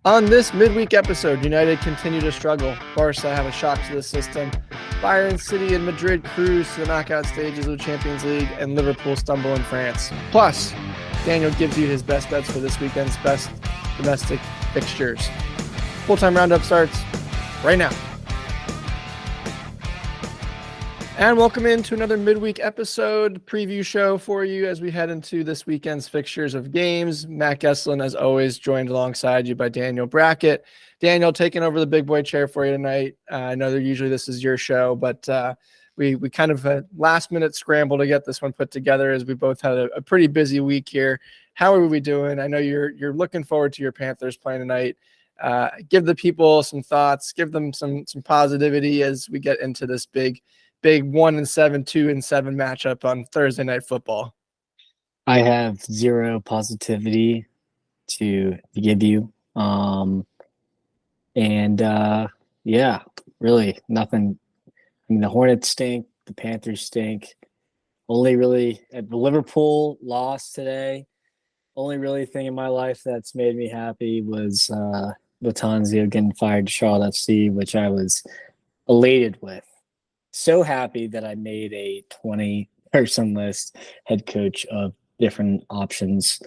On this midweek episode, United continue to struggle. Barca have a shock to the system. Bayern City and Madrid cruise to the knockout stages of the Champions League, and Liverpool stumble in France. Plus, Daniel gives you his best bets for this weekend's best domestic fixtures. Full-time roundup starts right now. And welcome into another midweek episode preview show for you as we head into this weekend's fixtures of games. Matt Gesslin, as always, joined alongside you by Daniel Brackett. Daniel, taking over the big boy chair for you tonight. I know that usually this is your show, but we kind of a last-minute scramble to get this one put together as we both had a pretty busy week here. How are we doing? I know you're looking forward to your Panthers playing tonight. Give the people some thoughts. Give them some positivity as we get into this big 1-7, 2-7 matchup on Thursday Night Football. I have zero positivity to give you. Yeah, really nothing. I mean, the Hornets stink. The Panthers stink. Only really the Liverpool lost today. Only really thing in my life that's made me happy was Latanzio getting fired to Charlotte FC, which I was elated with. So happy that I made a 20-person list head coach of different options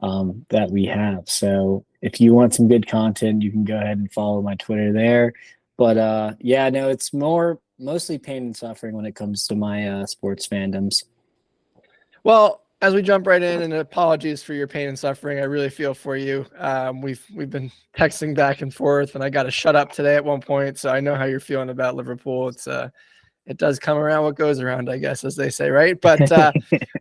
that we have. So if you want some good content, you can go ahead and follow my Twitter there. But it's mostly pain and suffering when it comes to my sports fandoms. Well, as we jump right in, and apologies for your pain and suffering, I really feel for you. We've been texting back and forth, and I got to shut up today at one point, so I know how you're feeling about Liverpool. It does come around what goes around, I guess, as they say, right? But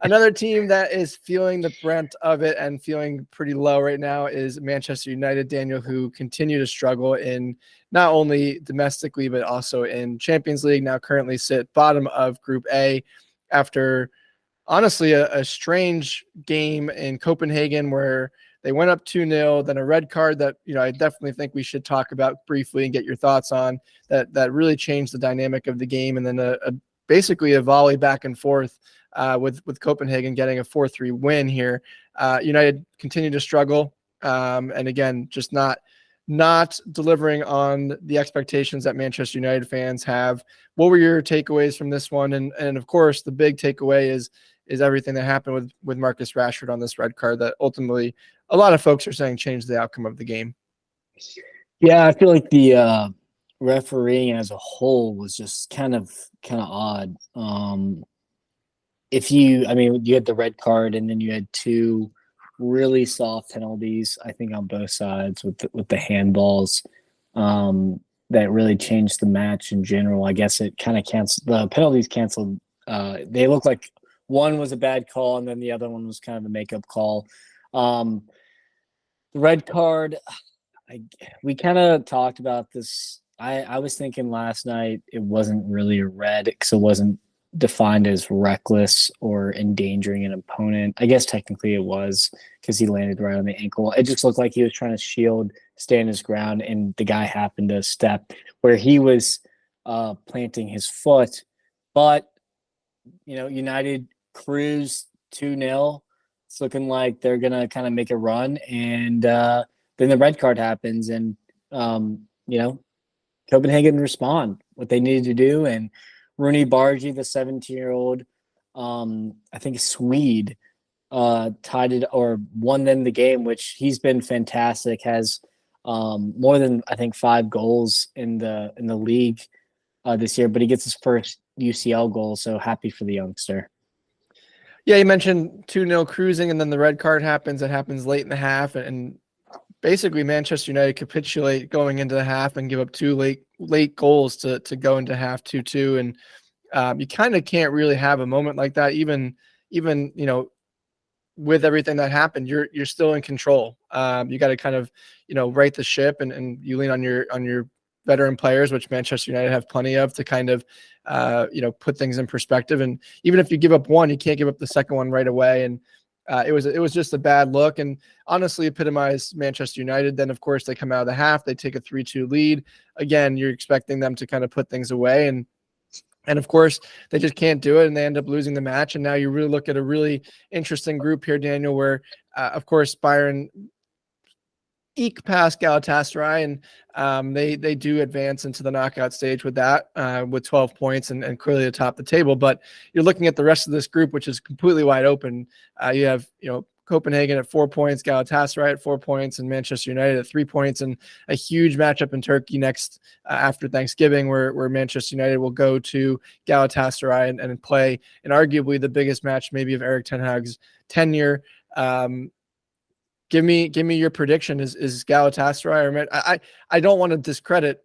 another team that is feeling the brunt of it and feeling pretty low right now is Manchester United, Daniel, who continue to struggle in not only domestically, but also in Champions League. Now currently sit bottom of Group A after, honestly, a strange game in Copenhagen where they went up 2-0, then a red card that, I definitely think we should talk about briefly and get your thoughts on that really changed the dynamic of the game. And then basically a volley back and forth with Copenhagen getting a 4-3 win here. United continue to struggle. And again, just not delivering on the expectations that Manchester United fans have. What were your takeaways from this one? And of course, the big takeaway is everything that happened with Marcus Rashford on this red card that ultimately a lot of folks are saying changed the outcome of the game. Yeah, I feel like the refereeing as a whole was just kind of odd. You had the red card and then you had two really soft penalties, I think, on both sides with the handballs that really changed the match in general. I guess it kind of the penalties canceled. They look like one was a bad call and then the other one was kind of a makeup call. The red card, we kind of talked about this. I was thinking last night it wasn't really a red because it wasn't defined as reckless or endangering an opponent. I guess technically it was because he landed right on the ankle. It just looked like he was trying to stand his ground, and the guy happened to step where he was planting his foot. But, United cruised 2-0. It's looking like they're going to kind of make a run. And then the red card happens and, Copenhagen respond what they needed to do. And Rooney Bargi, the 17-year-old, I think Swede, tied it or won them the game, which he's been fantastic, has more than, I think, 5 goals in the league this year, but he gets his first UCL goal. So happy for the youngster. Yeah, you mentioned 2-0 cruising, and then the red card happens. It happens late in the half, and basically Manchester United capitulate going into the half and give up 2 late goals to go into half 2-2. And you kind of can't really have a moment like that, even with everything that happened. You're still in control. You got to kind of right the ship, and you lean on your veteran players, which Manchester United have plenty of, to kind of put things in perspective. And even if you give up one, you can't give up the second one right away. And it was just a bad look, and honestly epitomized Manchester United. Then of course they come out of the half, they take a 3-2 lead. Again, you're expecting them to kind of put things away, and of course they just can't do it, and they end up losing the match. And now you really look at a really interesting group here, Daniel, where of course Bayern eke past Galatasaray, and they do advance into the knockout stage with that, with 12 points and clearly atop the table. But you're looking at the rest of this group, which is completely wide open. You have, Copenhagen at 4 points, Galatasaray at 4 points, and Manchester United at 3 points, and a huge matchup in Turkey next after Thanksgiving, where Manchester United will go to Galatasaray and play in arguably the biggest match maybe of Erik ten Hag's tenure. Give me your prediction. Is Galatasaray or I don't want to discredit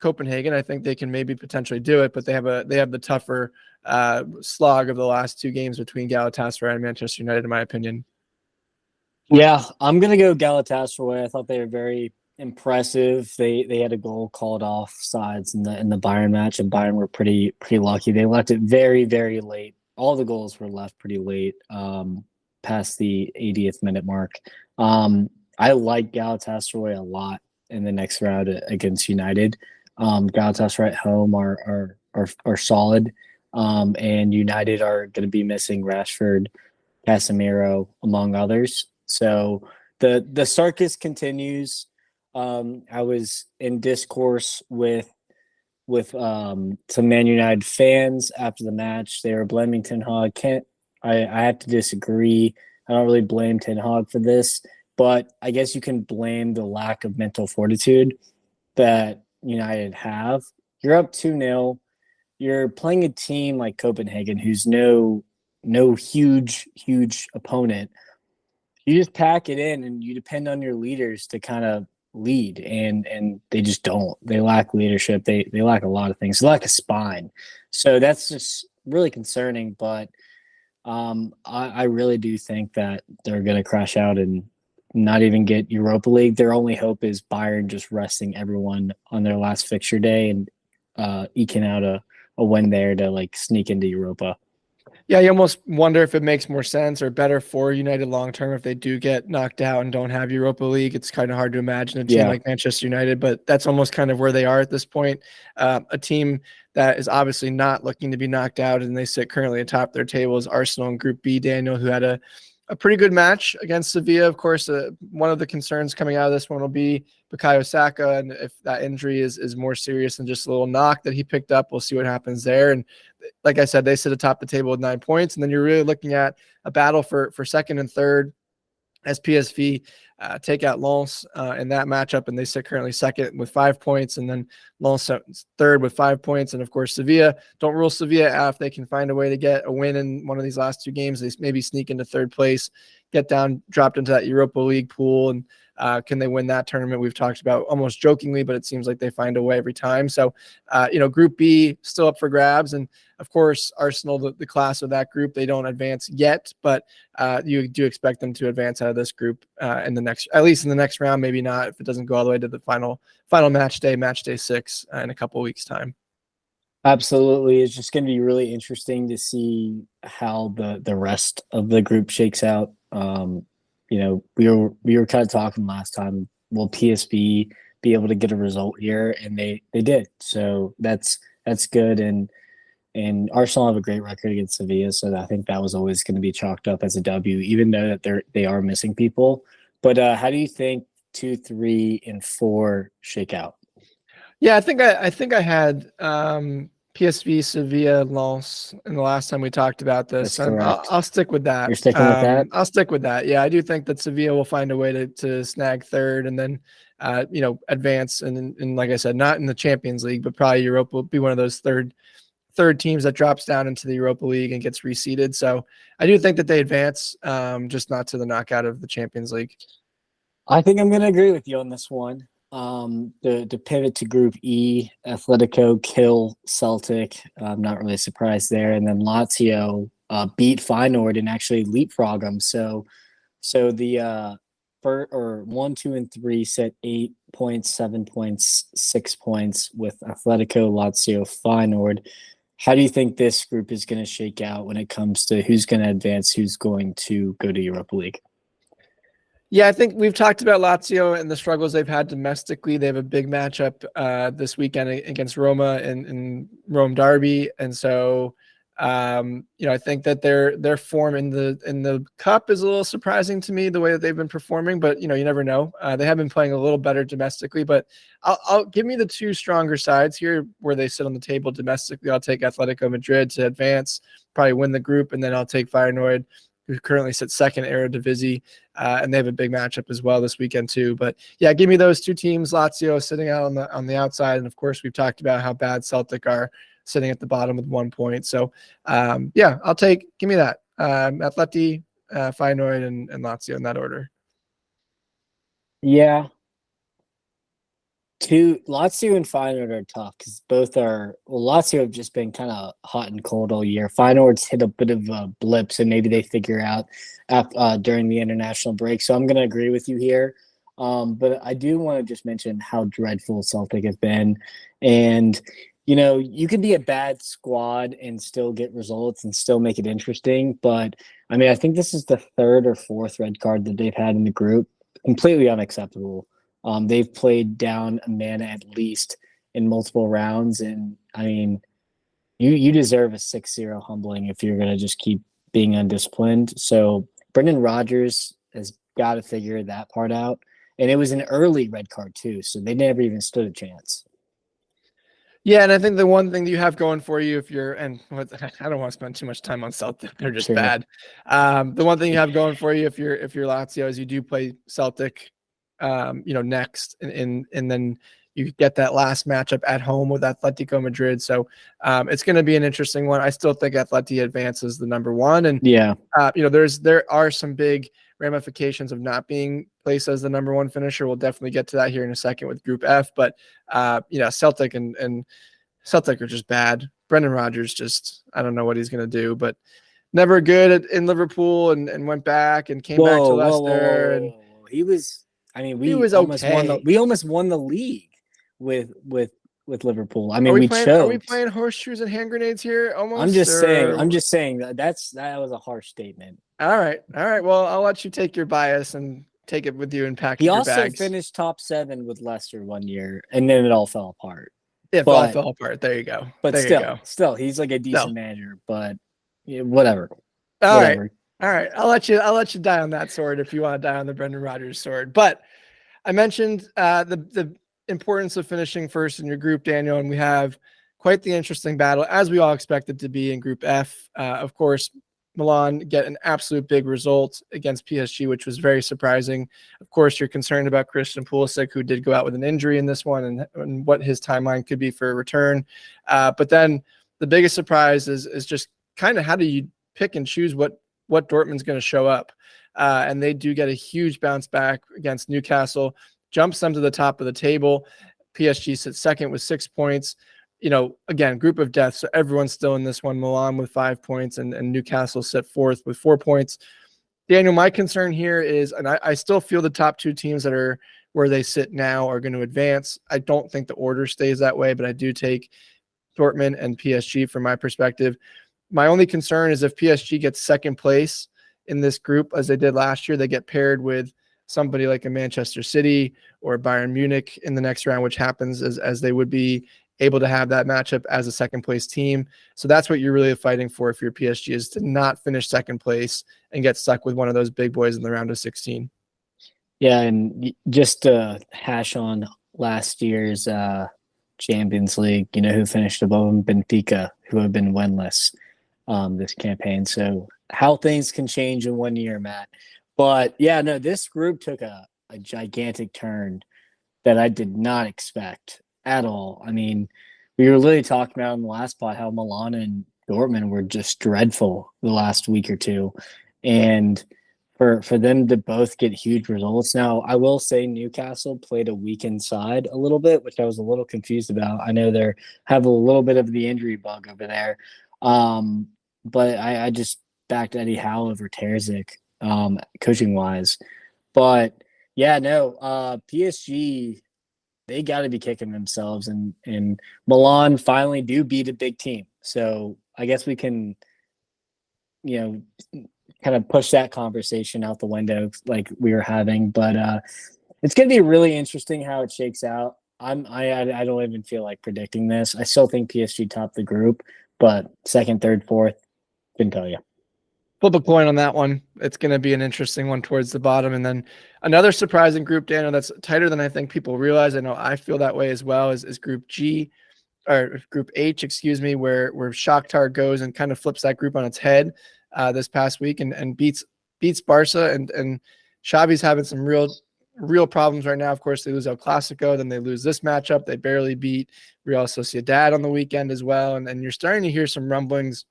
Copenhagen. I think they can maybe potentially do it, but they have the tougher slog of the last 2 games between Galatasaray and Manchester United, in my opinion. Yeah, I'm gonna go Galatasaray. I thought they were very impressive. They had a goal called off sides in the Bayern match, and Bayern were pretty lucky. They left it very, very late. All the goals were left pretty late, past the 80th minute mark. I like Galatasaray a lot in the next round against United. Galatasaray at home are solid, and United are going to be missing Rashford, Casemiro, among others. So the circus continues. I was in discourse with some Man United fans after the match. They were blaming Ten Hag. I have to disagree. I don't really blame Ten Hag for this, but I guess you can blame the lack of mental fortitude that United have. You're up 2-0. You're playing a team like Copenhagen, who's no huge opponent. You just pack it in and you depend on your leaders to kind of lead, and they just don't. They lack leadership. They lack a lot of things. They lack a spine. So that's just really concerning, but I really do think that they're going to crash out and not even get Europa League. Their only hope is Bayern just resting everyone on their last fixture day and eking out a win there to sneak into Europa. Yeah, you almost wonder if it makes more sense or better for United long term if they do get knocked out and don't have Europa League. It's kind of hard to imagine a team like Manchester United, but that's almost kind of where they are at this point. A team that is obviously not looking to be knocked out, and they sit currently atop their table is Arsenal in Group B, Daniel, who had a pretty good match against Sevilla. Of course, one of the concerns coming out of this one will be Bukayo Saka, and if that injury is more serious than just a little knock that he picked up, we'll see what happens there. And like I said, they sit atop the table with 9 points, and then you're really looking at a battle for second and third as PSV take out Lens in that matchup, and they sit currently second with 5 points, and then Lens third with 5 points. And of course, Sevilla, don't rule Sevilla out. If they can find a way to get a win in one of these last 2 games, they maybe sneak into third place, get dropped into that Europa League pool, and can they win that tournament? We've talked about almost jokingly, but it seems like they find a way every time. So, Group B still up for grabs. And of course, Arsenal, the class of that group, they don't advance yet, but you do expect them to advance out of this group at least in the next round, maybe not if it doesn't go all the way to the final match day 6 in a couple of weeks' time. Absolutely. It's just going to be really interesting to see how the rest of the group shakes out. We were kind of talking last time, will PSV be able to get a result here? And they did. So that's good. And Arsenal have a great record against Sevilla, so I think that was always going to be chalked up as a W, even though that they are missing people. But how do you think 2, 3, and 4 shake out? Yeah, I think I had PSV, Sevilla, Lens, and the last time we talked about this. I'll stick with that. You're sticking with that? I'll stick with that. Yeah, I do think that Sevilla will find a way to snag third and then, advance. And like I said, not in the Champions League, but probably Europa will be one of those third teams that drops down into the Europa League and gets reseeded. So I do think that they advance, just not to the knockout of the Champions League. I think I'm going to agree with you on this one. To pivot to Group E, Atletico kill Celtic. I'm not really surprised there. And then Lazio beat Feyenoord and actually leapfrog them. So the 1, 2, and 3 set 8 points, 7 points, 6 points with Atletico, Lazio, Feyenoord. How do you think this group is going to shake out when it comes to who's going to advance, who's going to go to Europa League? Yeah, I think we've talked about Lazio and the struggles they've had domestically. They have a big matchup this weekend against Roma in Rome Derby. And so I think that their form in the cup is a little surprising to me, the way that they've been performing, but you never know. They have been playing a little better domestically, but I'll give me the two stronger sides here where they sit on the table domestically. I'll take Atletico Madrid to advance, probably win the group, and then I'll take Feyenoord, who currently sits second Eredivisie, and they have a big matchup as well this weekend too. But yeah, give me those two teams. Lazio sitting out on the outside, and of course we've talked about how bad Celtic are, sitting at the bottom with 1 point. So give me that. Atleti, Feyenoord, and Lazio in that order. Yeah. Lazio and Feyenoord are tough because Lazio have just been kind of hot and cold all year. Feyenoord's hit a bit of a blip, so maybe they figure out during the international break. So I'm going to agree with you here. But I do want to just mention how dreadful Celtic have been. And, you can be a bad squad and still get results and still make it interesting. But, I think this is the third or fourth red card that they've had in the group. Completely unacceptable. They've played down a man at least in multiple rounds. And, you deserve a 6-0 humbling if you're going to just keep being undisciplined. So Brendan Rodgers has got to figure that part out. And it was an early red card too, so they never even stood a chance. Yeah, and I think the one thing that you have going for you, I don't want to spend too much time on Celtic; they're just bad. The one thing you have going for you if you're Lazio is you do play Celtic, next, and then you get that last matchup at home with Atletico Madrid. So it's going to be an interesting one. I still think Atleti advances the number one, and there are some big ramifications of not being placed as the number one finisher. We'll definitely get to that here in a second with Group F. But Celtic and Celtic are just bad. Brendan Rodgers I don't know what he's going to do, but never good in Liverpool and went back and came back to Leicester. And he was. We almost won the league with Liverpool. Are we playing horseshoes and hand grenades here? Almost. I'm just saying that was a harsh statement. All right. Well, I'll let you take your bias and take it with you and pack your bags. He also finished top 7 with Leicester one year, and then it all fell apart. All fell apart. There you go. But still, he's like a decent manager. But whatever. All right. I'll let you die on that sword if you want to die on the Brendan Rodgers sword. But I mentioned the importance of finishing first in your group, Daniel, and we have quite the interesting battle, as we all expected to be in Group F. Of course, Milan get an absolute big result against PSG, which was very surprising. Of course, you're concerned about Christian Pulisic, who did go out with an injury in this one, and what his timeline could be for a return. But then the biggest surprise is just kind of how do you pick and choose what Dortmund's going to show up. And they do get a huge bounce back against Newcastle, jumps them to the top of the table. PSG sits second with 6 points. Again, group of death. So everyone's still in this one. Milan with 5 points and Newcastle sit fourth with 4 points. Daniel, my concern here is, and I still feel the top two teams that are where they sit now are going to advance. I don't think the order stays that way, but I do take Dortmund and PSG from my perspective. My only concern is if PSG gets second place in this group, as they did last year, they get paired with somebody like a Manchester City or Bayern Munich in the next round, which happens as they would be able to have that matchup as a second place team. So that's what you're really fighting for if you're PSG, is to not finish second place and get stuck with one of those big boys in the round of 16. Yeah, and just to hash on last year's Champions League, who finished above them? Benfica, who have been winless this campaign. So how things can change in 1 year, Matt. But yeah, no, this group took a gigantic turn that I did not expect at all. We were literally talking about in the last pod how Milan and Dortmund were just dreadful the last week or two. And for them to both get huge results. Now, I will say Newcastle played a weakened side a little bit, which I was a little confused about. I know they have a little bit of the injury bug over there. But I just backed Eddie Howe over Terzic, coaching-wise. But, yeah, no, PSG, they got to be kicking themselves. And Milan finally do beat a big team. So I guess we can, kind of push that conversation out the window like we were having. But it's going to be really interesting how it shakes out. I don't even feel like predicting this. I still think PSG topped the group, but second, third, fourth, couldn't tell you. Flip a coin on that one. It's going to be an interesting one towards the bottom. And then another surprising group, Daniel, that's tighter than I think people realize. I know I feel that way as well, is Group G, or Group H, excuse me, where Shakhtar goes and kind of flips that group on its head this past week and beats Barca. And Xavi's having some real problems right now. Of course, they lose El Clasico, then they lose this matchup. They barely beat Real Sociedad on the weekend as well. And you're starting to hear some rumblings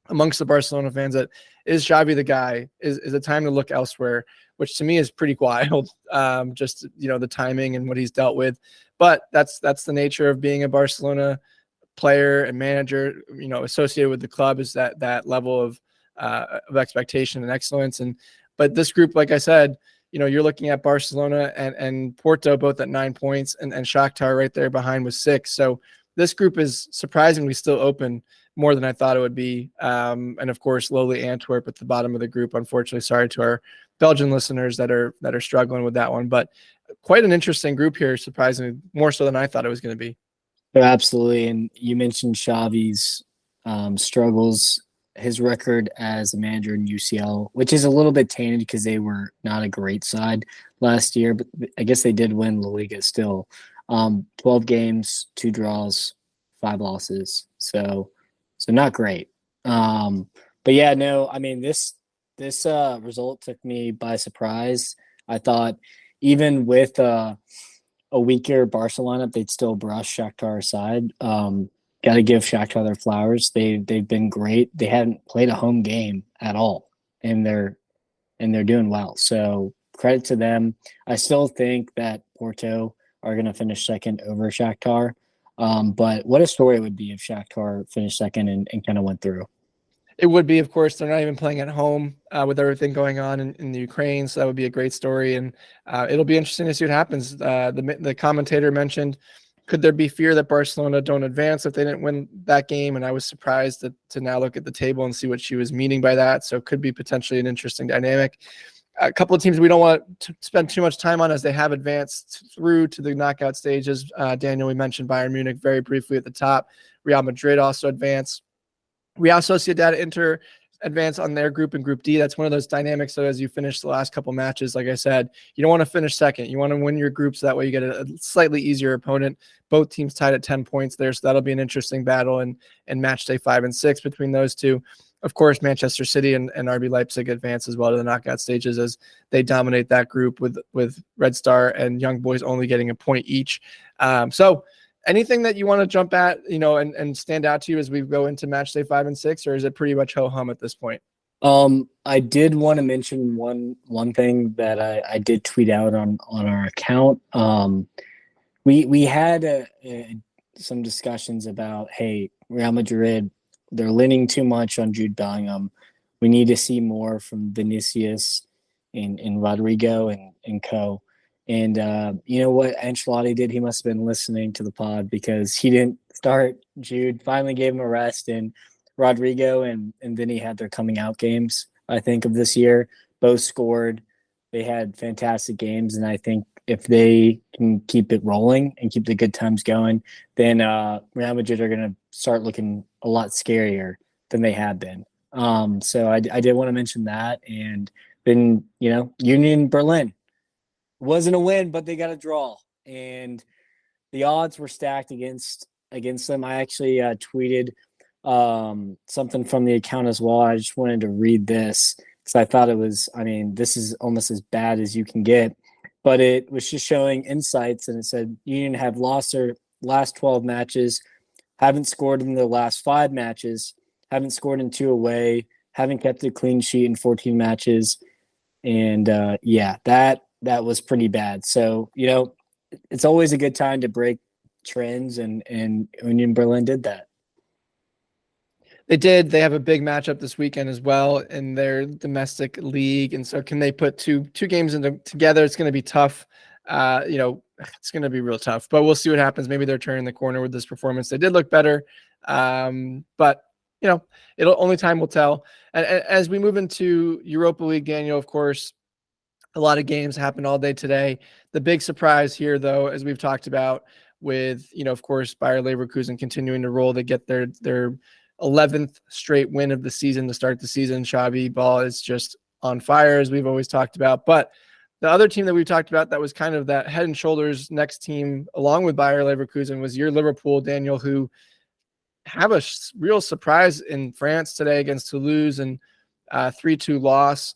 amongst the Barcelona fans that is Xavi the guy? Is it time to look elsewhere? Which to me is pretty wild. Just the timing and what he's dealt with, but that's the nature of being a Barcelona player and manager. Associated with the club is that level of expectation and excellence. But this group, like I said, you're looking at Barcelona and Porto both at 9 points, and Shakhtar right there behind with 6. So this group is surprisingly still open, more than I thought it would be. And of course, lowly Antwerp at the bottom of the group. Unfortunately, sorry to our Belgian listeners that are struggling with that one, but quite an interesting group here, surprisingly, more so than I thought it was going to be. Yeah, absolutely. And you mentioned Xavi's struggles, his record as a manager in UCL, which is a little bit tainted because they were not a great side last year, but I guess they did win La Liga still. 12 games, 2 draws, 5 losses. So not great. But yeah, no, I mean, this result took me by surprise. I thought even with a weaker Barca lineup, they'd still brush Shakhtar aside. Got to give Shakhtar their flowers. They've been great. They haven't played a home game at all, and they're doing well. So credit to them. I still think that Porto are going to finish second over Shakhtar. But what a story it would be if Shakhtar finished second and kind of went through. It would be, of course. They're not even playing at home with everything going on in the Ukraine, so that would be a great story, and it'll be interesting to see what happens. The commentator mentioned, could there be fear that Barcelona don't advance if they didn't win that game? And I was surprised to now look at the table and see what she was meaning by that. So it could be potentially an interesting dynamic. A couple of teams we don't want to spend too much time on as they have advanced through to the knockout stages. Daniel, we mentioned Bayern Munich very briefly at the top. Real Madrid also advanced. Real Sociedad Inter advance on their group in Group D. That's one of those dynamics. So as you finish the last couple matches, like I said, you don't want to finish second. You want to win your group so that way you get a slightly easier opponent. Both teams tied at 10 points there, so that'll be an interesting battle in match day 5 and 6 between those two. Of course, Manchester City and RB Leipzig advance as well to the knockout stages as they dominate that group with Red Star and Young Boys only getting a point each. So anything that you want to jump at, and stand out to you as we go into match day 5 and 6, or is it pretty much ho-hum at this point? I did want to mention one thing that I did tweet out on our account. We had some discussions about, hey, Real Madrid, they're leaning too much on Jude Bellingham. We need to see more from Vinicius and Rodrigo and co. And you know what Ancelotti did? He must have been listening to the pod because he didn't start Jude, finally gave him a rest, and Rodrigo and Vinny had their coming out games, I think, of this year. Both scored. They had fantastic games, and I think if they can keep it rolling and keep the good times going, then Real Madrid are going to start looking a lot scarier than they have been. So I did want to mention that. And then, Union Berlin wasn't a win, but they got a draw. And the odds were stacked against them. I actually tweeted something from the account as well. I just wanted to read this because I thought this is almost as bad as you can get. But it was just showing insights, and it said Union have lost their last 12 matches, haven't scored in their last 5 matches, haven't scored in 2 away, haven't kept a clean sheet in 14 matches. And that was pretty bad. So, it's always a good time to break trends, and Union Berlin did that. They did. They have a big matchup this weekend as well in their domestic league. And so can they put two games together? It's going to be tough. It's going to be real tough, but we'll see what happens. Maybe they're turning the corner with this performance. They did look better. But only time will tell. And as we move into Europa League, Daniel, of course, a lot of games happened all day today. The big surprise here, though, as we've talked about with, of course, Bayer Leverkusen continuing to roll, they get their 11th straight win of the season to start the season. Xavi ball is just on fire, as we've always talked about. But the other team that we talked about that was kind of that head and shoulders next team, along with Bayer Leverkusen, was your Liverpool, Daniel, who have a real surprise in France today against Toulouse, and 3-2 loss.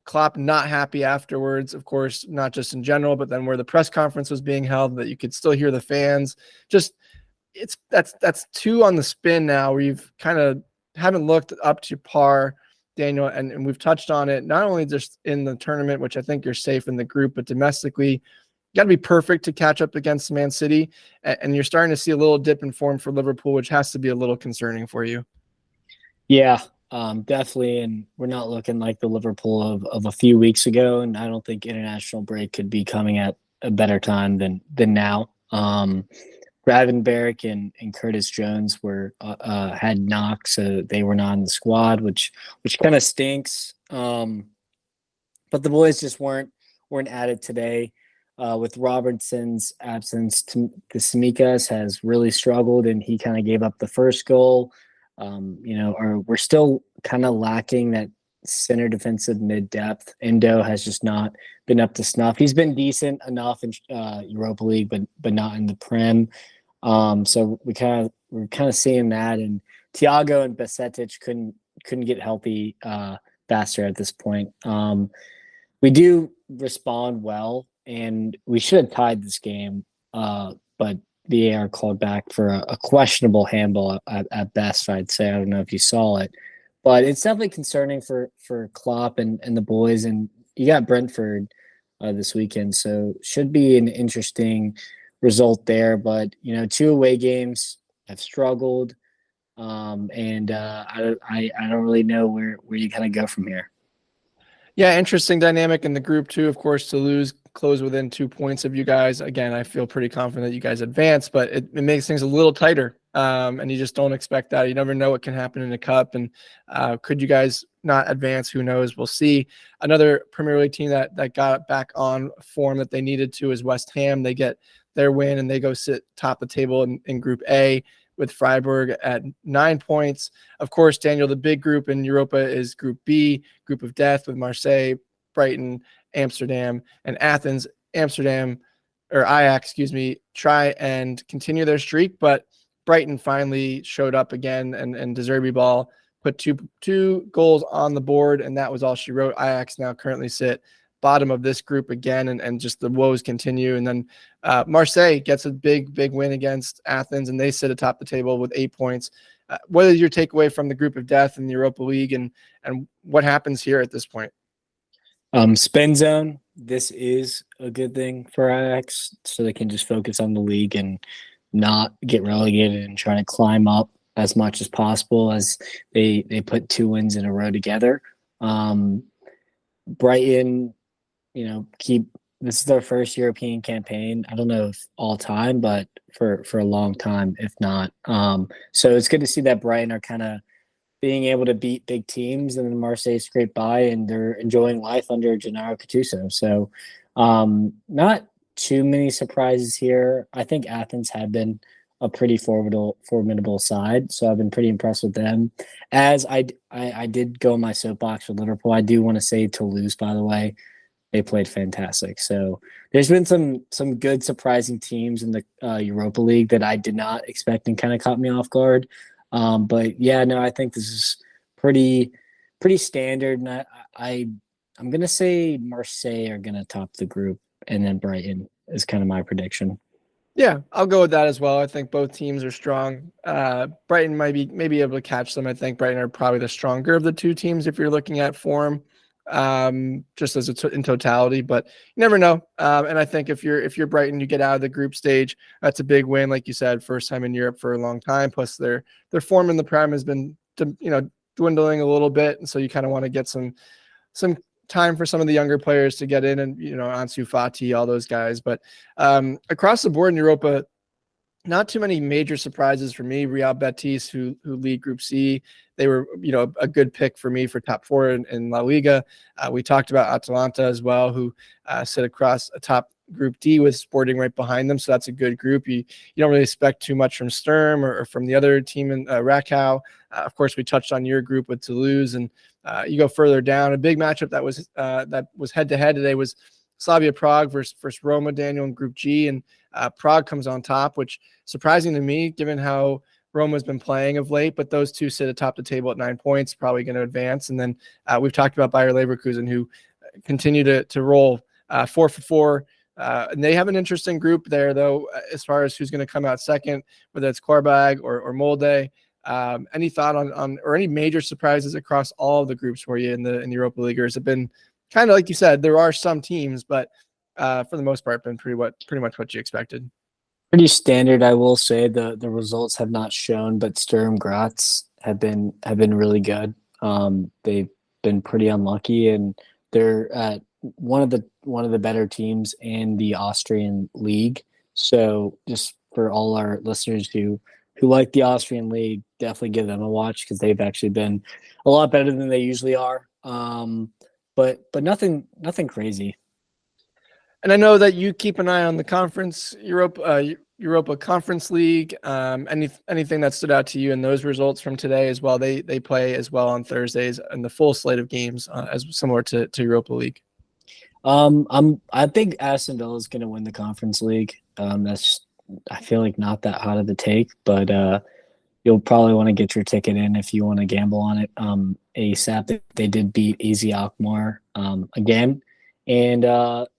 Klopp not happy afterwards, of course, not just in general, but then where the press conference was being held, that you could still hear the fans. Just that's 2 on the spin now, where you've kind of haven't looked up to par, Daniel, and we've touched on it, not only just in the tournament, which I think you're safe in the group, but domestically, you got to be perfect to catch up against Man City, and you're starting to see a little dip in form for Liverpool, which has to be a little concerning for you. Yeah, definitely. And we're not looking like the Liverpool of a few weeks ago. And I don't think international break could be coming at a better time than now. Gravenberch and Curtis Jones had knocks, so they were not in the squad, which kind of stinks. But the boys just weren't added today. With Robertson's absence, the Tsimikas has really struggled, and he kind of gave up the first goal. We're still kind of lacking that center defensive mid depth. Endo has just not been up to snuff. He's been decent enough in Europa League, but not in the Prem. So we're kind of seeing that, and Thiago and Basetic couldn't get healthy faster at this point. We do respond well, and we should have tied this game, but the AR called back for a questionable handball at best, I'd say. I don't know if you saw it, but it's definitely concerning for Klopp and the boys. And you got Brentford this weekend, so should be an interesting result there. But 2 away games have struggled, and I don't really know where you kind of go from here. Yeah, interesting dynamic in the group too. Of course, Toulouse close within 2 points of you guys. Again, I feel pretty confident that you guys advance, but it makes things a little tighter. And you just don't expect that. You never know what can happen in a cup. And could you guys not advance? Who knows? We'll see. Another Premier League team that got back on form that they needed to is West Ham. They get their win and they go sit top of the table in Group A with Freiburg at 9 points. Of course, Daniel, the big group in Europa is Group B, Group of Death, with Marseille, Brighton, Amsterdam, and Athens. Ajax, try and continue their streak, but Brighton finally showed up again, and De Zerbi ball put two goals on the board, and that was all she wrote. Ajax now currently sit bottom of this group again, and just the woes continue. And then Marseille gets a big win against Athens, and they sit atop the table with 8 points. What is your takeaway from the group of death in the Europa League, and what happens here at this point? Spin zone. This is a good thing for Ajax, so they can just focus on the league and not get relegated and try to climb up as much as possible as they put 2 wins in a row together. Brighton, this is their first European campaign. I don't know if all time, but for a long time, if not. So it's good to see that Brighton are kind of being able to beat big teams, and then Marseille scraped by, and they're enjoying life under Gennaro Gattuso. So not too many surprises here. I think Athens have been a pretty formidable side, so I've been pretty impressed with them. As I did go in my soapbox with Liverpool, I do want to say Toulouse, by the way. They played fantastic. So there's been some good surprising teams in the Europa League that I did not expect and kind of caught me off guard. But yeah, no, I think this is pretty standard. And I'm going to say Marseille are going to top the group, and then Brighton is kind of my prediction. Yeah, I'll go with that as well. I think both teams are strong. Brighton might be able to catch them. I think Brighton are probably the stronger of the 2 teams if you're looking at form, just as in totality. But you never know. And I think if you're Brighton, you get out of the group stage. That's a big win, like you said, first time in Europe for a long time. Plus their form in the Prem has been dwindling a little bit, and so you kind of want to get some time for some of the younger players to get in, and Ansu Fati, all those guys. But across the board in Europa, not too many major surprises for me. Real Betis, who lead Group C, they were a good pick for me for top 4 in La Liga. We talked about Atalanta as well, who sit across atop Group D with Sporting right behind them. So that's a good group. You don't really expect too much from Sturm or from the other team in Rakow. Of course, we touched on your group with Toulouse, and you go further down. A big matchup that was head-to-head today was Slavia Prague versus Roma, Daniel, in Group G, and Prague comes on top, which surprising to me given how Roma's been playing of late, but those two sit atop the table at 9 points, probably going to advance. And then we've talked about Bayer Leverkusen, who continue to roll 4-for-4. And they have an interesting group there, though, as far as who's going to come out second, whether it's Korbag or Molde. Any thought on or any major surprises across all of the groups for you in the Europa League? Or has it been kind of like you said, there are some teams, but for the most part, been pretty much what you expected? Pretty standard, I will say. The results have not shown, but Sturm Graz have been really good. They've been pretty unlucky, and they're at one of the better teams in the Austrian league. So just for all our listeners who like the Austrian league, definitely give them a watch because they've actually been a lot better than they usually are. But nothing crazy. And I know that you keep an eye on the conference, Europa Conference League. Anything that stood out to you in those results from today as well? They play as well on Thursdays and the full slate of games as similar to Europa League. I think Aston Villa is going to win the Conference League. That's I feel like not that hot of a take, but you'll probably want to get your ticket in if you want to gamble on it. ASAP, they did beat AZ Alkmaar again. And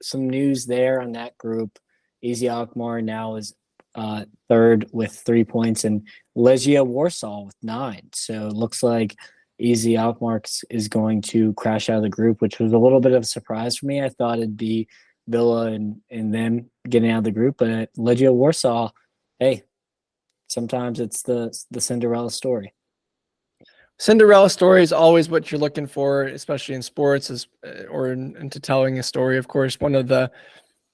some news there on that group. AZ Alkmaar now is third with 3 points, and Legia Warsaw with 9. So it looks like AZ Alkmaar is going to crash out of the group, which was a little bit of a surprise for me. I thought it'd be Villa and them getting out of the group, but at Legia Warsaw, hey, sometimes it's the Cinderella story. Cinderella story is always what you're looking for, especially in sports, or into telling a story. Of course, one of the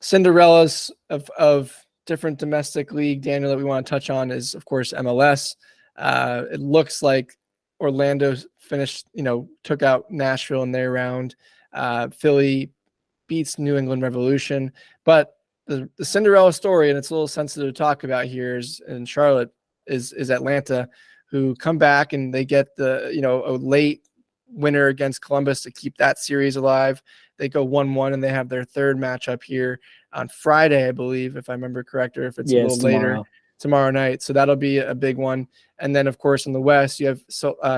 Cinderellas of different domestic league, Daniel, that we want to touch on is, of course, MLS. It looks like Orlando took out Nashville in their round. Philly beats New England Revolution, but the Cinderella story, and it's a little sensitive to talk about here, in Charlotte is Atlanta, who come back and they get a late winner against Columbus to keep that series alive. They go 1-1 and they have their third matchup here on Friday, I believe, if I remember correct, or if it's a little later tomorrow night. So that'll be a big one. And then, of course, in the West, you have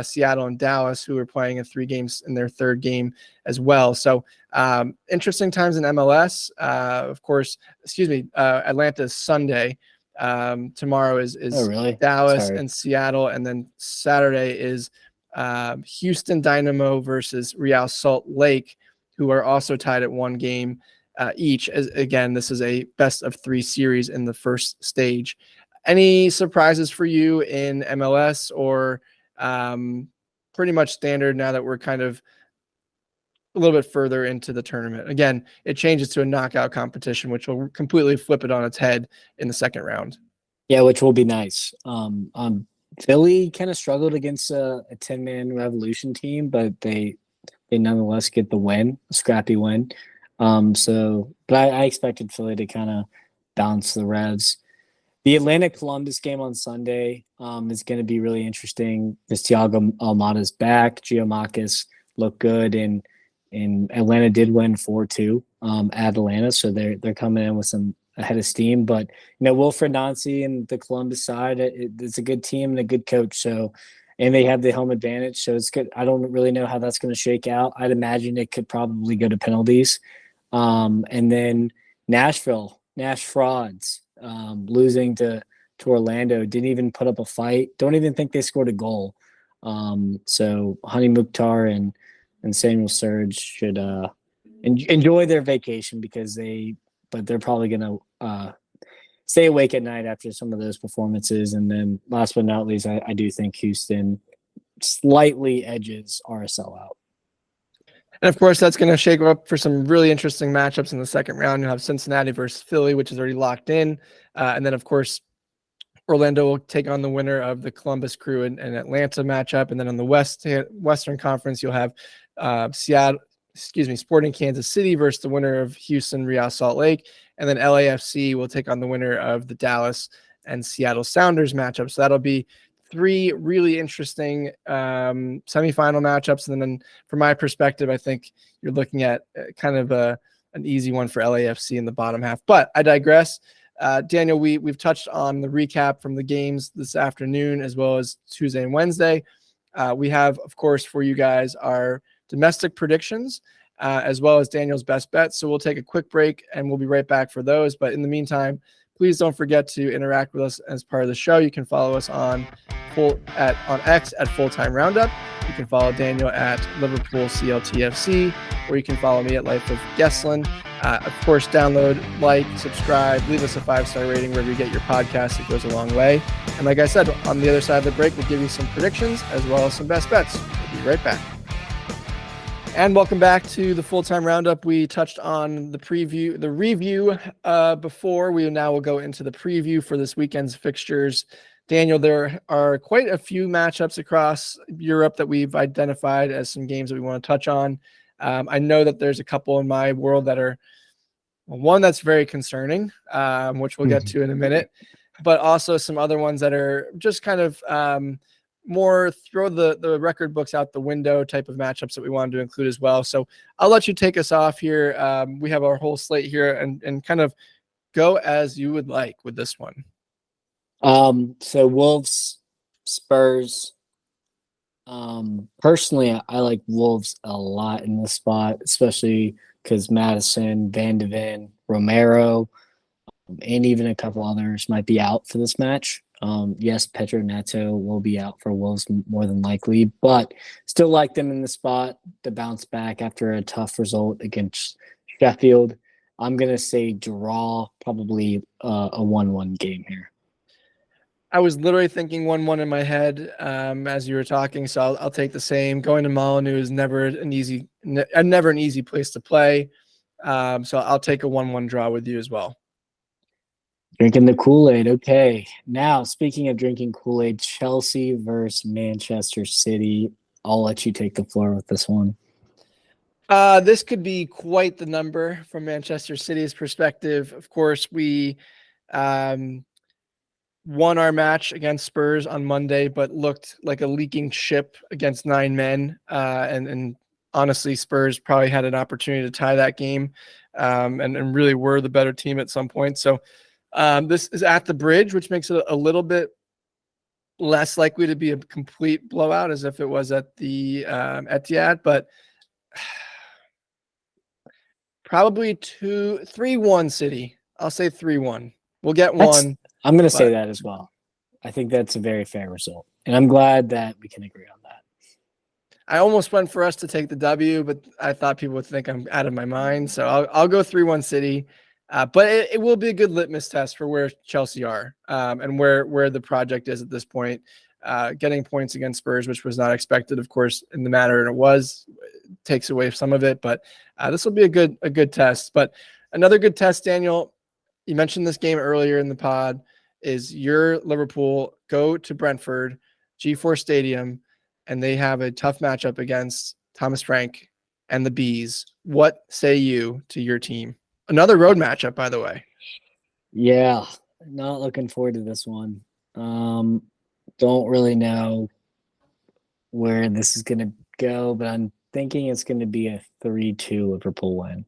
Seattle and Dallas, who are playing in 3 games in their third game as well. So interesting times in MLS. Of course, Atlanta's Sunday. Tomorrow is Dallas and Seattle, and then Saturday is Houston Dynamo versus Real Salt Lake, who are also tied at 1 game each. Again, this is a best of 3 series in the first stage. Any surprises for you in MLS, or pretty much standard now that we're kind of a little bit further into the tournament? Again, it changes to a knockout competition, which will completely flip it on its head in the second round. Yeah, which will be nice. Philly kind of struggled against a 10-man Revolution team, but they nonetheless get the win, a scrappy win. But I expected Philly to kind of bounce the Revs. The Atlanta-Columbus game on Sunday is going to be really interesting. This Thiago Almada's back. Giamakis looked good, and Atlanta did win 4-2 at Atlanta, so they're coming in with some ahead of steam. But Wilfred Nancy and the Columbus side, it's a good team and a good coach. So, and they have the home advantage, so it's good. I don't really know how that's going to shake out. I'd imagine it could probably go to penalties. And then Nash Frauds losing to Orlando, didn't even put up a fight. Don't even think they scored a goal. So Hani Mukhtar and Samuel Surge should enjoy their vacation but they're probably going to stay awake at night after some of those performances. And then last but not least, I do think Houston slightly edges RSL out. And of course, that's going to shake up for some really interesting matchups in the second round. You'll have Cincinnati versus Philly, which is already locked in. And then, of course, Orlando will take on the winner of the Columbus Crew and Atlanta matchup. And then on the Western Conference, you'll have Sporting Kansas City versus the winner of Houston Real Salt Lake, and then LAFC will take on the winner of the Dallas and Seattle Sounders matchup. So that'll be 3 really interesting semifinal matchups. And then from my perspective, I think you're looking at kind of an easy one for LAFC in the bottom half. But I digress. Daniel, we've touched on the recap from the games this afternoon as well as Tuesday and Wednesday. We have, of course, for you guys our domestic predictions as well as Daniel's best bets. So we'll take a quick break and we'll be right back for those. But in the meantime, please don't forget to interact with us as part of the show. You can follow us on X at Full-Time Roundup. You can follow Daniel at Liverpool CLTFC, or you can follow me at Life of Gesslin. Of course, download, like, subscribe, leave us a 5-star rating wherever you get your podcast. It goes a long way. And like I said, on the other side of the break, we'll give you some predictions as well as some best bets. We'll be right back. And welcome back to the Full-Time Roundup. We touched on the review before. We now will go into the preview for this weekend's fixtures. Daniel, there are quite a few matchups across Europe that we've identified as some games that we want to touch on. I know that there's a couple in my world that are one that's very concerning, which we'll get to in a minute, but also some other ones that are just kind of more throw the record books out the window type of matchups that we wanted to include as well. So I'll let you take us off here. We have our whole slate here and kind of go as you would like with this one. So Wolves, Spurs. Personally, I like Wolves a lot in this spot, especially because Madison, Van de Ven, Romero, and even a couple others might be out for this match. Yes, Pedro Neto will be out for Wolves more than likely, but still like them in the spot to bounce back after a tough result against Sheffield. I'm going to say draw, probably a 1-1 game here. I was literally thinking 1-1 in my head as you were talking, so I'll take the same. Going to Molineux is never an easy place to play, so I'll take a 1-1 draw with you as well. Drinking the Kool-Aid. Okay. Now, speaking of drinking Kool-Aid, Chelsea versus Manchester City. I'll let you take the floor with this one. This could be quite the number from Manchester City's perspective. Of course, we won our match against Spurs on Monday, but looked like a leaking ship against 9 men. And honestly, Spurs probably had an opportunity to tie that game and really were the better team at some point. So this is at the Bridge, which makes it a little bit less likely to be a complete blowout as if it was at the Etihad, but probably 3-1 City. I'll say 3-1. We'll get one. I'm going to say that as well. I think that's a very fair result, and I'm glad that we can agree on that. I almost went for us to take the W, but I thought people would think I'm out of my mind, so I'll go 3-1 City. But it will be a good litmus test for where Chelsea are and where the project is at this point. Getting points against Spurs, which was not expected, of course, in the manner and it was, takes away some of it. But this will be a good test. But another good test, Daniel, you mentioned this game earlier in the pod, is your Liverpool go to Brentford, G4 Stadium, and they have a tough matchup against Thomas Frank and the Bees. What say you to your team? Another road matchup, by the way. Yeah, not looking forward to this one. Don't really know where this is going to go, but I'm thinking it's going to be a 3-2 Liverpool win.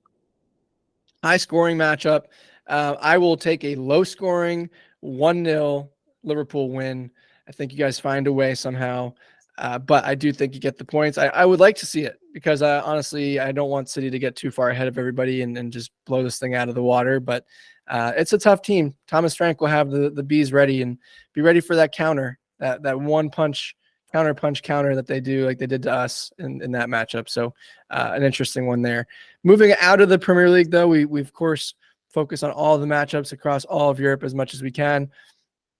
High scoring matchup. I will take a low scoring 1-0 Liverpool win. I think you guys find a way somehow. But I do think you get the points. I would like to see it because honestly, I don't want City to get too far ahead of everybody and just blow this thing out of the water. But it's a tough team. Thomas Frank will have the Bees ready and be ready for that counter, that one punch counter that they do like they did to us in that matchup. So an interesting one there. Moving out of the Premier League, though, we of course focus on all the matchups across all of Europe as much as we can.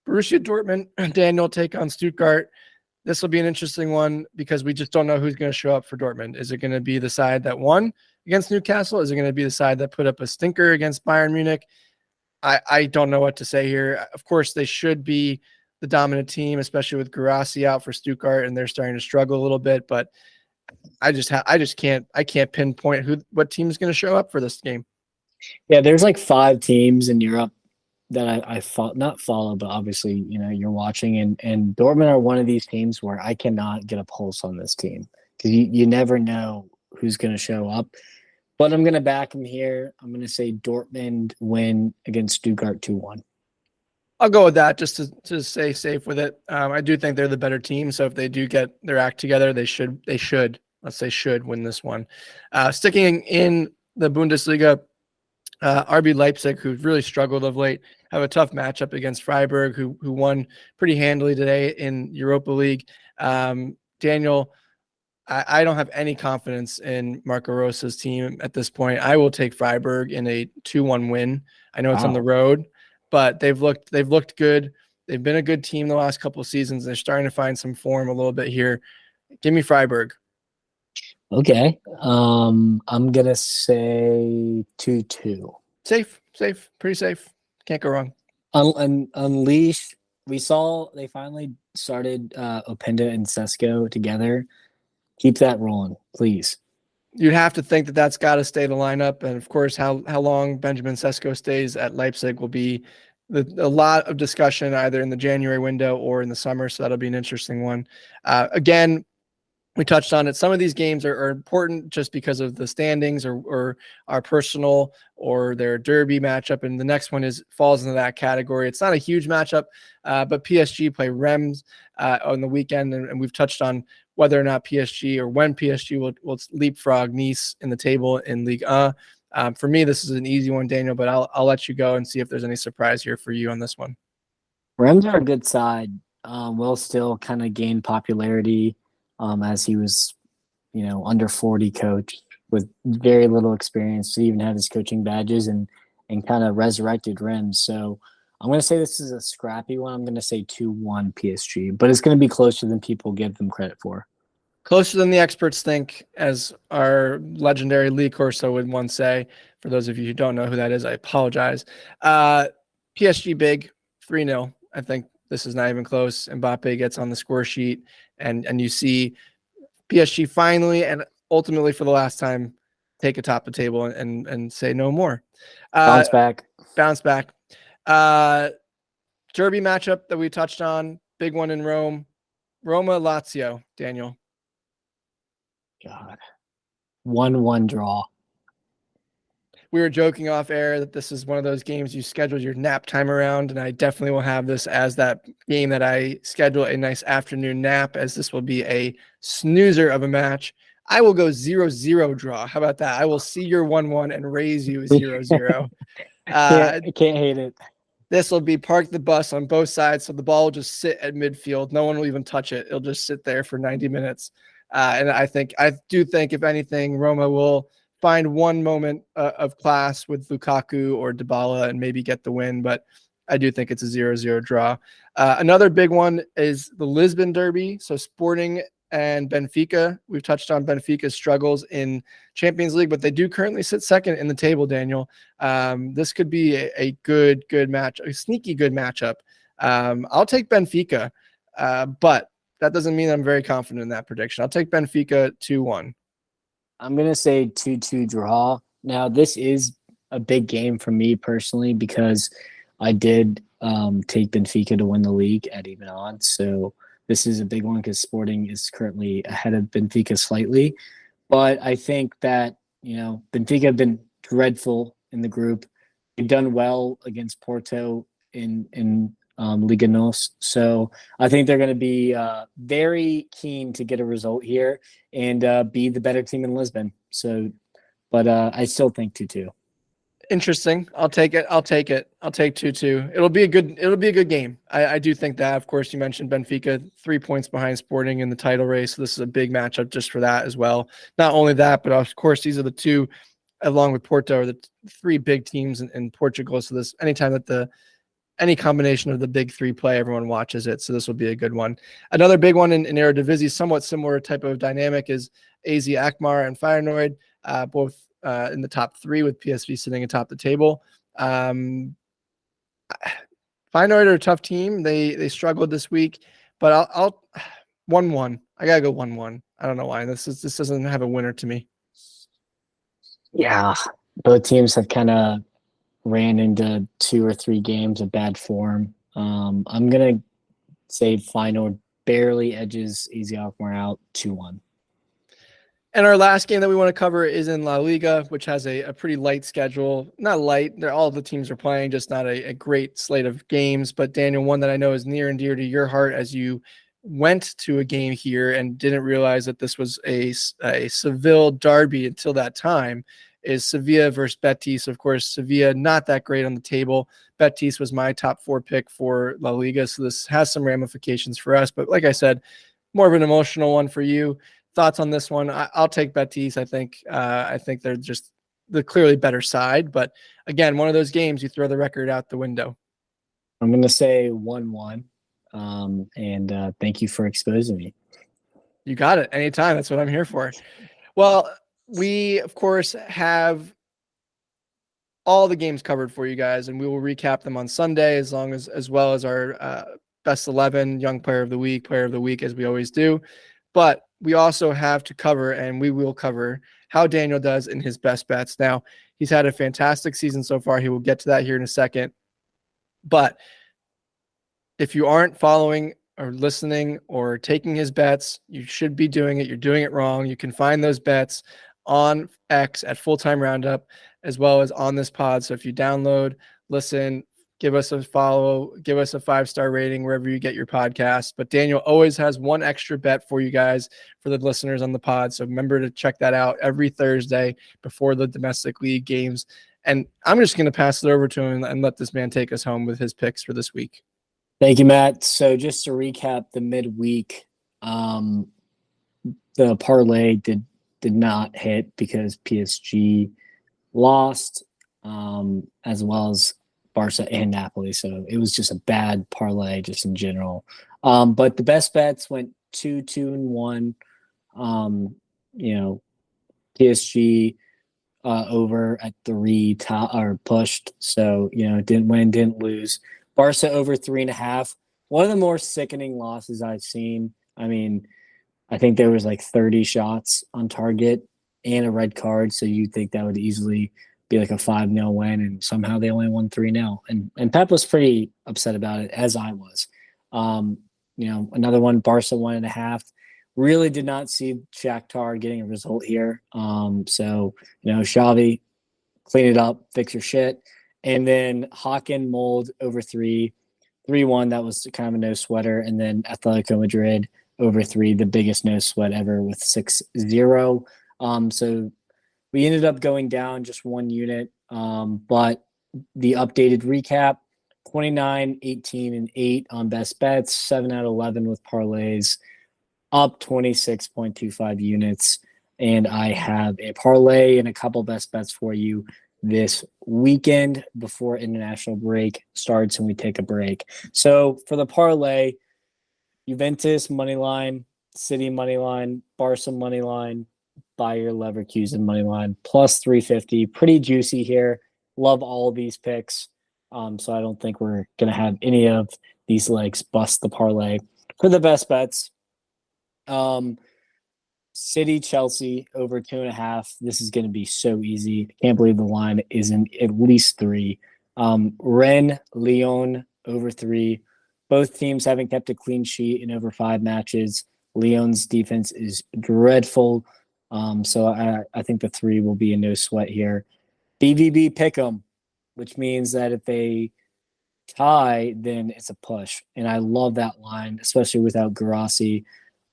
Borussia Dortmund, Daniel, take on Stuttgart. This will be an interesting one because we just don't know who's going to show up for Dortmund. Is it going to be the side that won against Newcastle? Is it going to be the side that put up a stinker against Bayern Munich? I don't know what to say here. Of course, they should be the dominant team, especially with Guirassy out for Stuttgart, and they're starting to struggle a little bit. But I just can't pinpoint what team's going to show up for this game. Yeah, there's like 5 teams in Europe that I not follow, but obviously, you're watching, and Dortmund are one of these teams where I cannot get a pulse on this team because you never know who's going to show up. But I'm going to back them here. I'm going to say Dortmund win against Stuttgart 2-1. I'll go with that just to stay safe with it. I do think they're the better team, so if they do get their act together, they should win this one. Sticking in the Bundesliga, RB Leipzig, who've really struggled of late, have a tough matchup against Freiburg, who won pretty handily today in Europa League. Daniel, I don't have any confidence in Marco Rosa's team at this point. I will take Freiburg in a 2-1 win. I know it's on the road, but they've looked good. They've been a good team the last couple of seasons. They're starting to find some form a little bit here. Give me Freiburg. Okay. I'm gonna say 2-2. Safe, pretty safe. Can't go wrong. Unleash. We saw they finally started Openda and Sesko together. Keep that rolling, please. You'd have to think that that's got to stay the lineup, and of course, how long Benjamin Sesko stays at Leipzig will be a lot of discussion either in the January window or in the summer. So that'll be an interesting one. Again, we touched on it. Some of these games are important just because of the standings or our personal or their derby matchup. And the next one falls into that category. It's not a huge matchup, but PSG play Reims on the weekend. And we've touched on whether or not PSG or when PSG will leapfrog Nice in the table in Ligue 1. For me, this is an easy one, Daniel, but I'll let you go and see if there's any surprise here for you on this one. Reims are a good side. Will still kind of gain popularity as he was, under 40 coach with very little experience to even have his coaching badges and kind of resurrected Reims. So I'm going to say this is a scrappy one. I'm going to say 2-1 PSG, but it's going to be closer than people give them credit for. Closer than the experts think, as our legendary Lee Corso would once say. For those of you who don't know who that is, I apologize. PSG big, 3-0. I think this is not even close. Mbappe gets on the score sheet, and you see PSG finally and ultimately for the last time take atop the table and say no more. Bounce back. Derby matchup that we touched on, big one in Rome. Roma Lazio, Daniel. God. 1-1 draw. We were joking off air that this is one of those games you schedule your nap time around, and I definitely will have this as that game that I schedule a nice afternoon nap, as this will be a snoozer of a match. I will go 0-0 draw. How about that? I will see your 1-1 and raise you 0-0. I can't hate it. This will be park the bus on both sides, so the ball will just sit at midfield. No one will even touch it. It'll just sit there for 90 minutes. And I do think, if anything, Roma will find one moment of class with Lukaku or Dybala and maybe get the win, but I do think it's a 0-0 draw. Another big one is the Lisbon Derby. So Sporting and Benfica. We've touched on Benfica's struggles in Champions League, but they do currently sit second in the table, Daniel. This could be a good match, a sneaky good matchup. I'll take Benfica, but that doesn't mean I'm very confident in that prediction. I'll take Benfica 2-1. I'm going to say 2-2 draw. Now, this is a big game for me personally because I did take Benfica to win the league at even odds. So this is a big one because Sporting is currently ahead of Benfica slightly. But I think that, Benfica have been dreadful in the group. They've done well against Porto in Liga NOS. So I think they're going to be very keen to get a result here and be the better team in Lisbon. So, but I still think 2-2. Interesting. I'll take it. I'll take 2-2. It'll be a good game. I do think that. Of course, you mentioned Benfica 3 points behind Sporting in the title race. So this is a big matchup just for that as well. Not only that, but of course, these are the two, along with Porto, are the 3 big teams in Portugal. So this, anytime that any combination of the big 3 play, everyone watches it. So this will be a good one. Another big one in Eredivisie, somewhat similar type of dynamic, is AZ Alkmaar and Feyenoord, both in the top 3 with PSV sitting atop the table. Feyenoord are a tough team. They struggled this week, but I'll 1-1. I gotta go 1-1. I don't know why. This doesn't have a winner to me. Yeah, both teams have kind of ran into 2 or 3 games of bad form. I'm gonna say final barely edges Easy Alkmaar out 2-1. And our last game that we want to cover is in La Liga, which has a pretty light schedule. Not light, all the teams are playing, just not a great slate of games. But Daniel, one that I know is near and dear to your heart as you went to a game here and didn't realize that this was a Seville derby until that time, is Sevilla versus Betis. Of course, Sevilla not that great on the table. Betis was my top 4 pick for La Liga, so this has some ramifications for us. But like I said, more of an emotional one for you. Thoughts on this one? I'll take Betis. I think they're just the clearly better side. But again, one of those games you throw the record out the window. I'm going to say 1-1. And thank you for exposing me. You got it. Anytime. That's what I'm here for. Well, we, of course, have all the games covered for you guys, and we will recap them on Sunday as well as our best 11, young player of the week, as we always do. But we also have to cover, and we will cover, how Daniel does in his best bets. Now, he's had a fantastic season so far. He will get to that here in a second. But if you aren't following or listening or taking his bets, you should be doing it. You're doing it wrong. You can find those bets on X at Full-Time Roundup, as well as on this pod. So if you download, listen, give us a follow, give us a 5-star rating wherever you get your podcast. But Daniel always has one extra bet for you guys, for the listeners on the pod. So remember to check that out every Thursday before the domestic league games. And I'm just going to pass it over to him and let this man take us home with his picks for this week. Thank you, Matt. So just to recap the midweek, the parlay did not hit because PSG lost, as well as Barca and Napoli. So it was just a bad parlay just in general. But the best bets went 2-2-1. PSG over at 3 or pushed. So, didn't win, didn't lose. Barca over 3.5. One of the more sickening losses I've seen. I mean, I think there was like 30 shots on target and a red card. So you'd think that would easily be like a 5-0 win, and somehow they only won 3-0. And Pep was pretty upset about it, as I was. Another one, Barca 1.5. Really did not see Shakhtar getting a result here. Xavi, clean it up, fix your shit. And then Haken Mold over 3-1. That was kind of a no sweater. And then Atletico Madrid over 3, the biggest no sweat ever with 6-0. So we ended up going down just 1 unit. But the updated recap, 29, 18, and 8 on best bets, 7 out of 11 with parlays, up 26.25 units. And I have a parlay and a couple best bets for you this weekend before international break starts and we take a break. So for the parlay, Juventus moneyline, City moneyline, Barca moneyline, Bayer Leverkusen moneyline, plus 350. Pretty juicy here. Love all of these picks. So I don't think we're going to have any of these legs bust the parlay. For the best bets, City, Chelsea over 2.5. This is going to be so easy. I can't believe the line is in at least 3. Rennes, Lyon over 3. Both teams haven't kept a clean sheet in over 5 matches. Lyon's defense is dreadful. So I think the 3 will be a no sweat here. BVB Pick'em, which means that if they tie, then it's a push. And I love that line, especially without Guirassy.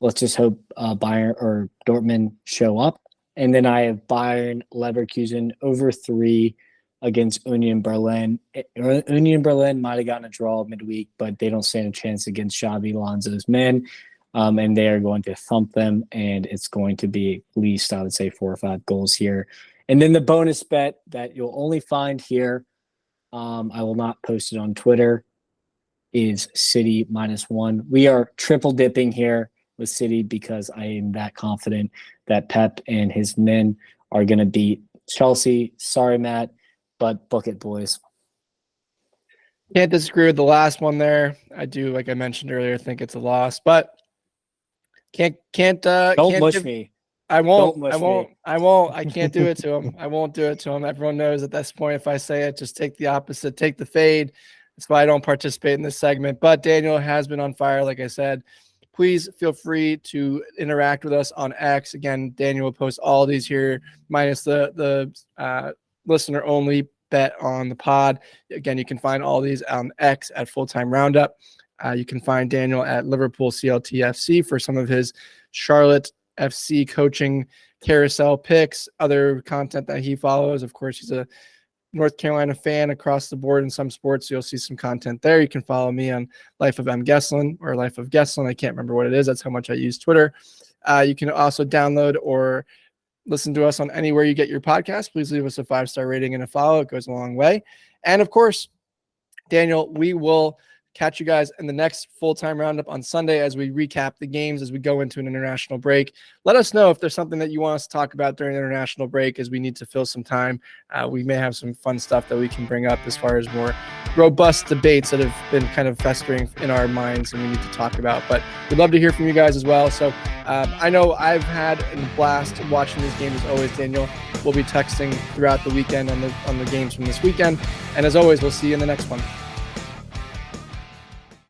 Let's just hope Bayern or Dortmund show up. And then I have Bayern Leverkusen over 3 against Union Berlin. Union Berlin might have gotten a draw midweek, but they don't stand a chance against Xabi Alonso's men. And they are going to thump them, and it's going to be at least, I would say, 4 or 5 goals here. And then the bonus bet that you'll only find here, I will not post it on Twitter, is City -1. We are triple dipping here with City because I am that confident that Pep and his men are going to beat Chelsea. Sorry, Matt, but book it, boys. Can't disagree with the last one there. I do, like I mentioned earlier, think it's a loss. But Can't Don't can't mush give, me. I won't. Don't mush I won't. me. I won't. I can't do it to him. I won't do it to him. Everyone knows at this point, if I say it, just take the opposite, take the fade. That's why I don't participate in this segment. But Daniel has been on fire, like I said. Please feel free to interact with us on X. Again, Daniel will post all these here, minus the listener only bet on the pod. Again, you can find all these on X at Full-Time Roundup. You can find Daniel at Liverpool CLTFC for some of his Charlotte FC coaching carousel picks, other content that he follows. Of course, he's a North Carolina fan across the board in some sports. So you'll see some content there. You can follow me on Life of M. Gesslin or Life of Gesslin. I can't remember what it is. That's how much I use Twitter. You can also download or listen to us on anywhere you get your podcast. Please leave us a 5-star rating and a follow. It goes a long way. And of course, Daniel, we will catch you guys in the next Full-Time Roundup on Sunday as we recap the games as we go into an international break. Let us know if there's something that you want us to talk about during the international break, as we need to fill some time. We may have some fun stuff that we can bring up as far as more robust debates that have been kind of festering in our minds and we need to talk about. But we'd love to hear from you guys as well. So I know I've had a blast watching these games as always, Daniel. We'll be texting throughout the weekend on the games from this weekend. And as always, we'll see you in the next one.